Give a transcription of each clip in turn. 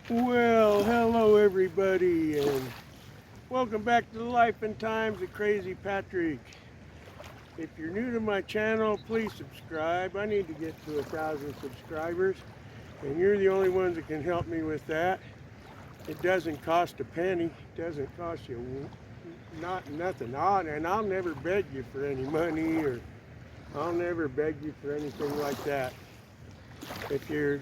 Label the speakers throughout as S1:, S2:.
S1: Well, hello everybody, and welcome back to the Life and Times of Crazy Patrick. If you're new to my channel, please subscribe. I need to get to 1,000 subscribers, and you're the only ones that can help me with that. It doesn't cost a penny. It doesn't cost you nothing. And I'll never beg you for any money, or I'll never beg you for anything like that. If you're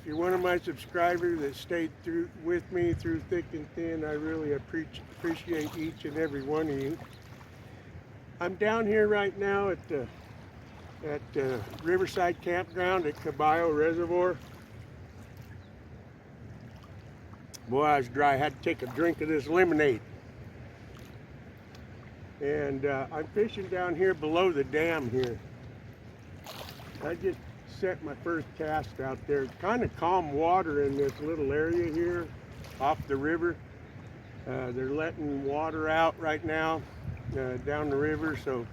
S1: one of my subscribers that stayed through with me through thick and thin, I really appreciate each and every one of you. I'm down here right now at the Riverside Campground at Caballo Reservoir. Boy, I was dry. I had to take a drink of this lemonade. And I'm fishing down here below the dam here. I just set my first cast out there. Kind of calm water in this little area here off the river. They're letting water out right now down the river, so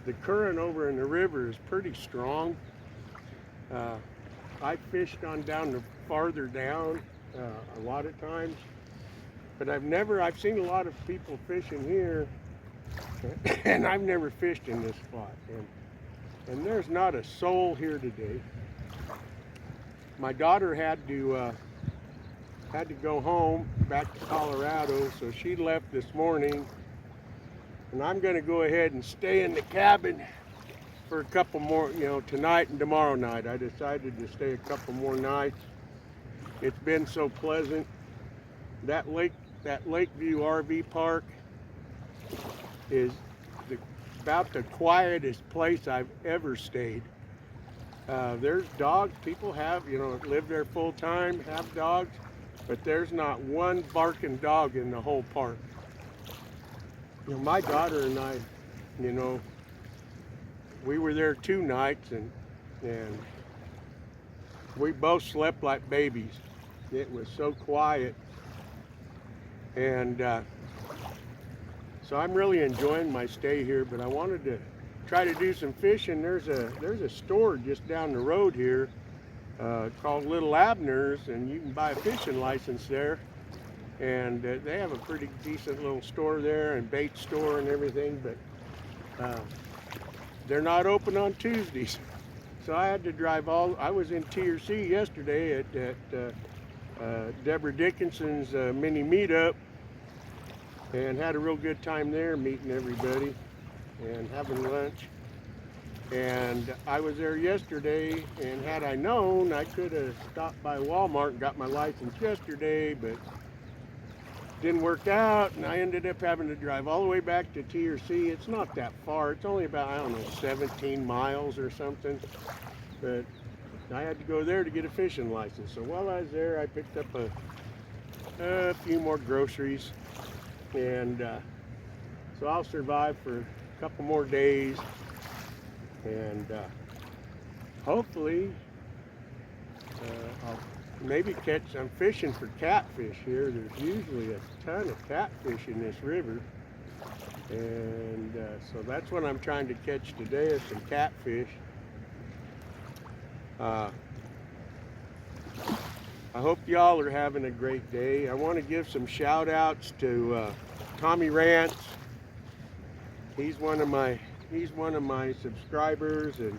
S1: the current over in the river is pretty strong. I fished on down the farther down a lot of times, but I've seen a lot of people fishing here, and I've never fished in this spot. And there's not a soul here today. My daughter had to go home back to Colorado, so she left this morning, and I'm going to go ahead and stay in the cabin for a couple more, tonight and tomorrow night. I decided to stay a couple more nights. It's been so pleasant. That Lakeview RV park is about the quietest place I've ever stayed. There's dogs. People have, live there full time, have dogs, but there's not one barking dog in the whole park. My daughter and I, we were there 2 nights, and we both slept like babies. It was so quiet, and so I'm really enjoying my stay here, but I wanted to try to do some fishing. There's a store just down the road here called Little Abner's, and you can buy a fishing license there. And they have a pretty decent little store there, and bait store and everything, but they're not open on Tuesdays. So I had to drive I was in T.R.C. yesterday at Deborah Dickinson's mini meetup, and had a real good time there, meeting everybody and having lunch. And I was there yesterday, and had I known, I could have stopped by Walmart and got my license yesterday, but didn't work out, and I ended up having to drive all the way back to T.R.C. It's not that far. It's only about, 17 miles or something, but I had to go there to get a fishing license. So while I was there, I picked up a few more groceries, and so I'll survive for a couple more days, and hopefully I'll maybe catch some fishing for catfish here. There's usually a ton of catfish in this river, and so that's what I'm trying to catch today, is some catfish. I hope y'all are having a great day. I want to give some shout outs to Tommy Rance. He's one of my subscribers, and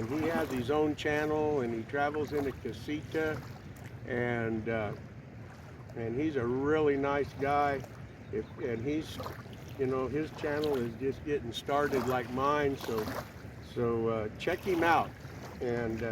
S1: he has his own channel, and he travels in a casita, and he's a really nice guy. And he's, his channel is just getting started like mine, so check him out. And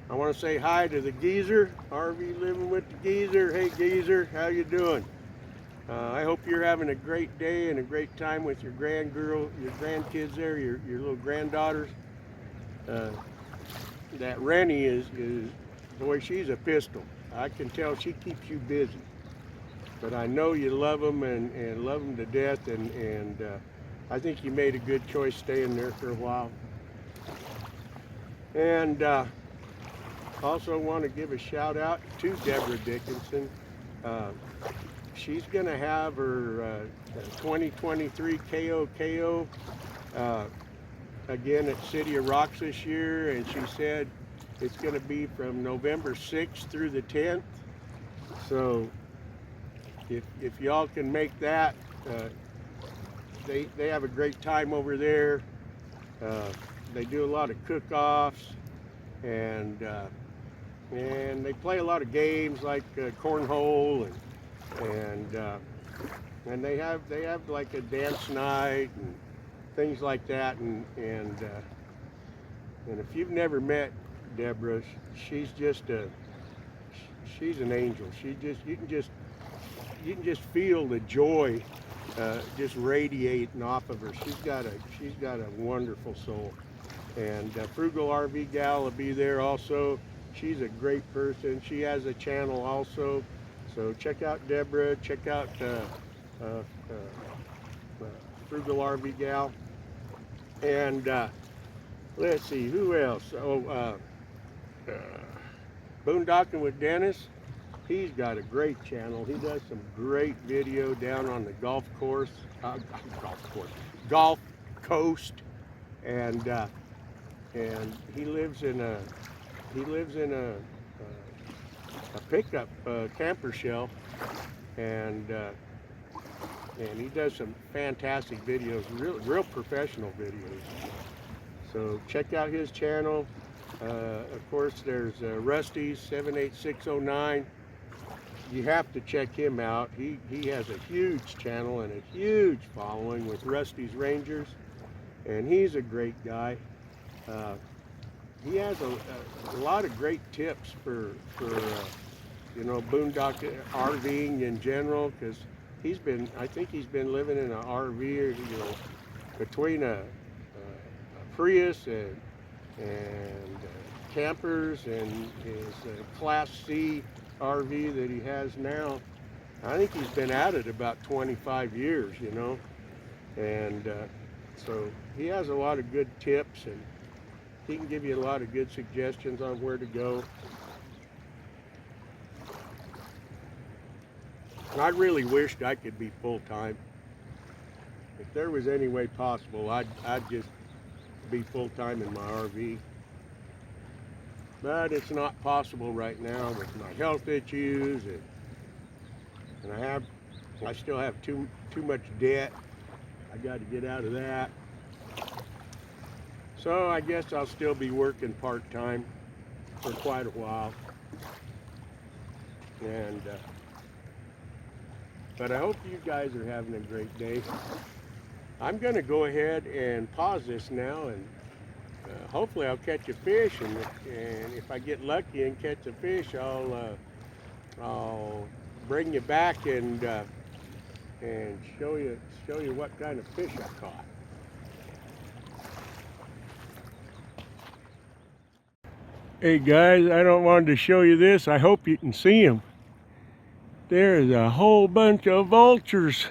S1: I want to say hi to the Geezer, RV Living with the Geezer. Hey Geezer, how you doing? I hope you're having a great day and a great time with your grandkids there, your little granddaughters. That Rennie is, boy, she's a pistol. I can tell she keeps you busy. But I know you love them and love them to death, and I think you made a good choice staying there for a while. And also want to give a shout out to Deborah Dickinson. She's going to have her 2023 KO again at City of Rocks this year, and she said it's going to be from November 6th through the 10th. So if y'all can make that, they have a great time over there. They do a lot of cook-offs, and they play a lot of games like cornhole, and they have like a dance night and things like that. And if you've never met Deborah, she's an angel. You can just feel the joy just radiating off of her. She's got a wonderful soul. And Frugal RV Gal will be there also. She's a great person. She has a channel also. So check out Deborah. Check out Frugal RV Gal. And let's see, who else? Boondocking with Dennis. He's got a great channel. He does some great video down on the golf coast, and he lives in a pickup camper shell, and he does some fantastic videos, real professional videos. So check out his channel. Of course, there's Rusty's 78609. You have to check him out. He has a huge channel and a huge following with Rusty's Rangers, and he's a great guy. He has a lot of great tips for boondock RVing in general, because I think he's been living in an RV, between a Prius and campers and his Class C RV that he has now. I think he's been at it about 25 years, and so he has a lot of good tips, and he can give you a lot of good suggestions on where to go. I really wished I could be full-time. If there was any way possible, I'd just be full-time in my RV. But it's not possible right now with my health issues, and I still have too much debt. I got to get out of that. So I guess I'll still be working part-time for quite a while. And but I hope you guys are having a great day. I'm going to go ahead and pause this now, and hopefully I'll catch a fish, and if I get lucky and catch a fish, I'll bring you back and show you what kind of fish I caught. Hey guys, I don't want to show you this. I hope you can see them. There's a whole bunch of vultures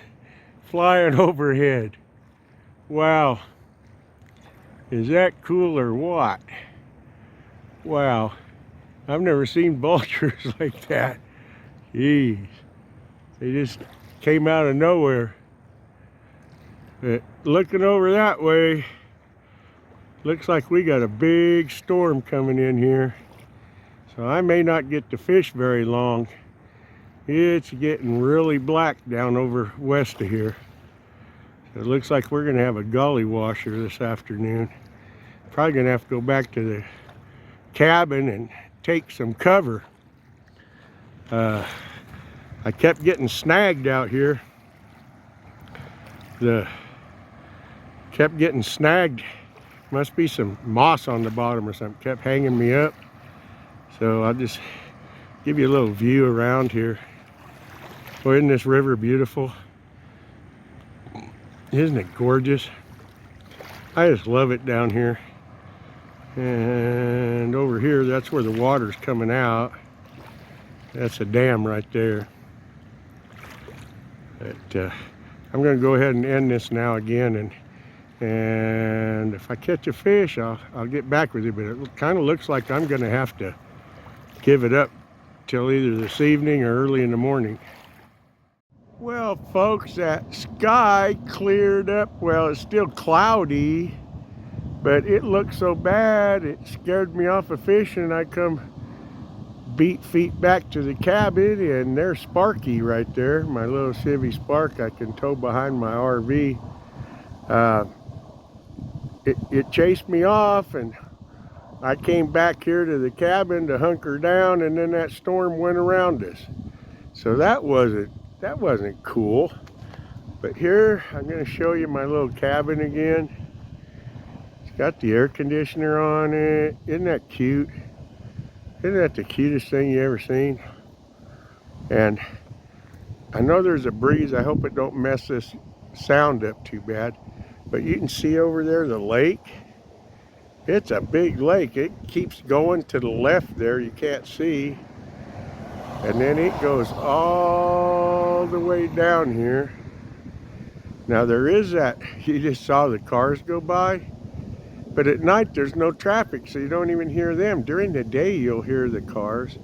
S1: flying overhead. Wow. Is that cool or what? Wow. I've never seen vultures like that. Jeez. They just came out of nowhere. But looking over that way, looks like we got a big storm coming in here. So I may not get to fish very long. It's getting really black down over west of here. So it looks like we're gonna have a gully washer this afternoon. Probably gonna have to go back to the cabin and take some cover. I kept getting snagged out here. Kept getting snagged. Must be some moss on the bottom or something. Kept hanging me up. So I'll just give you a little view around here. Well, isn't this river beautiful? Isn't it gorgeous? I just love it down here. And over here, that's where the water's coming out. That's a dam right there. But I'm going to go ahead and end this now again, and if I catch a fish, I'll get back with you. But it kind of looks like I'm going to have to give it up till either this evening or early in the morning. Well, folks, that sky cleared up. Well, it's still cloudy, but it looked so bad it scared me off of fishing. I come beat feet back to the cabin, and there's Sparky right there, my little Chevy Spark I can tow behind my RV. It chased me off, and I came back here to the cabin to hunker down, and then that storm went around us. So that wasn't cool. But here, I'm going to show you my little cabin again. It's got the air conditioner on it. Isn't that cute? Isn't that the cutest thing you ever seen? And I know there's a breeze. I hope it don't mess this sound up too bad. But you can see over there the lake. It's a big lake. It keeps going to the left there. You can't see. And then it goes all the way down here. Now there is that, you just saw the cars go by, but at night there's no traffic, so you don't even hear them. During the day you'll hear the cars,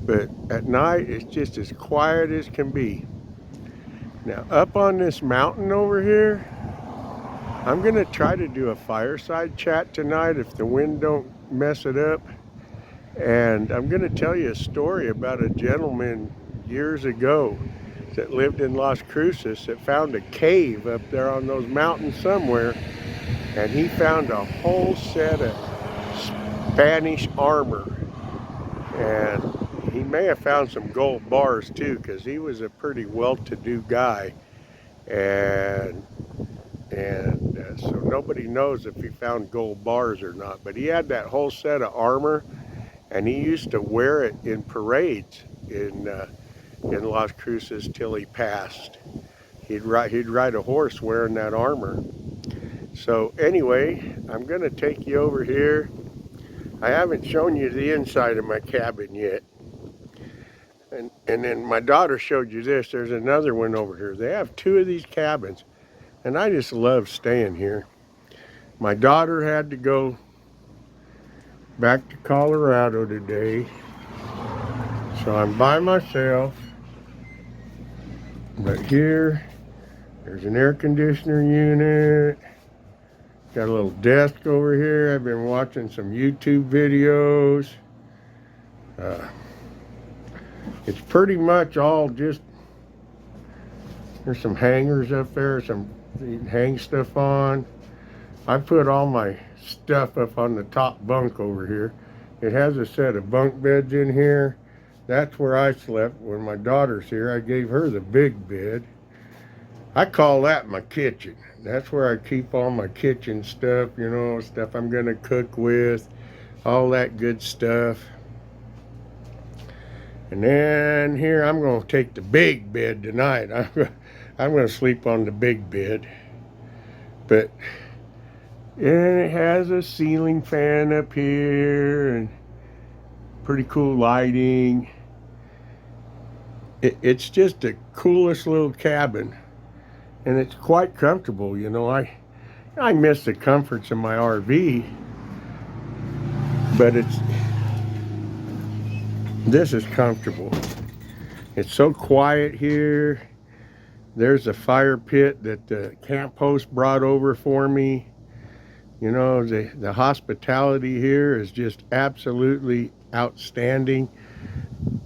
S1: but at night it's just as quiet as can be. Now up on this mountain over here, I'm gonna try to do a fireside chat tonight if the wind don't mess it up. And I'm gonna tell you a story about a gentleman years ago that lived in Las Cruces that found a cave up there on those mountains somewhere, and he found a whole set of Spanish armor, and he may have found some gold bars too, because he was a pretty well-to-do guy, and so nobody knows if he found gold bars or not, but he had that whole set of armor, and he used to wear it in parades in Las Cruces till he passed. He'd ride a horse wearing that armor. So anyway, I'm gonna take you over here. I haven't shown you the inside of my cabin yet. And then my daughter showed you this. There's another one over here. They have two of these cabins, and I just love staying here. My daughter had to go back to Colorado today, so I'm by myself. But here, there's an air conditioner unit. Got a little desk over here. I've been watching some YouTube videos. It's pretty much all just, there's some hangers up there, some you can hang stuff on. I put all my stuff up on the top bunk over here. It has a set of bunk beds in here. That's where I slept when my daughter's here. I gave her the big bed. I call that my kitchen. That's where I keep all my kitchen stuff, you know, stuff I'm gonna cook with, all that good stuff. And then here, I'm gonna take the big bed tonight. I'm gonna sleep on the big bed. But, and it has a ceiling fan up here and pretty cool lighting. It's just the coolest little cabin, and it's quite comfortable. You know, I miss the comforts of my RV, but this is comfortable. It's so quiet here. There's a fire pit that the camp host brought over for me. You know, the hospitality here is just absolutely outstanding.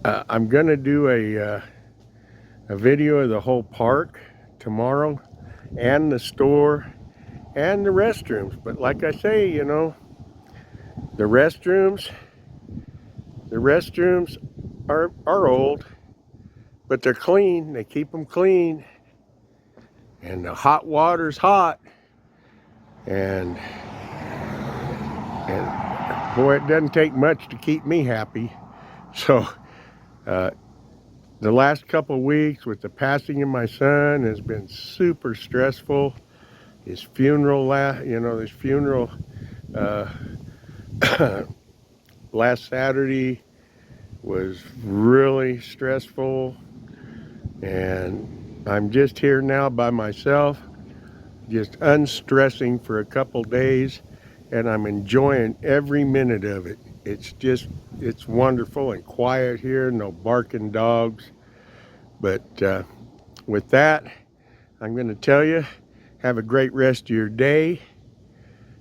S1: I'm gonna do a video of the whole park tomorrow, and the store, and the restrooms. But like I say, you know, the restrooms are old, but they're clean. They keep them clean, and the hot water's hot, and boy, it doesn't take much to keep me happy. So the last couple of weeks with the passing of my son has been super stressful. His funeral, last Saturday was really stressful, and I'm just here now by myself, just unstressing for a couple days, and I'm enjoying every minute of it. It's wonderful and quiet here, no barking dogs. But with that, I'm going to tell you, have a great rest of your day.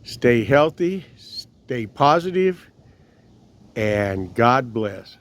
S1: Stay healthy, stay positive, and God bless.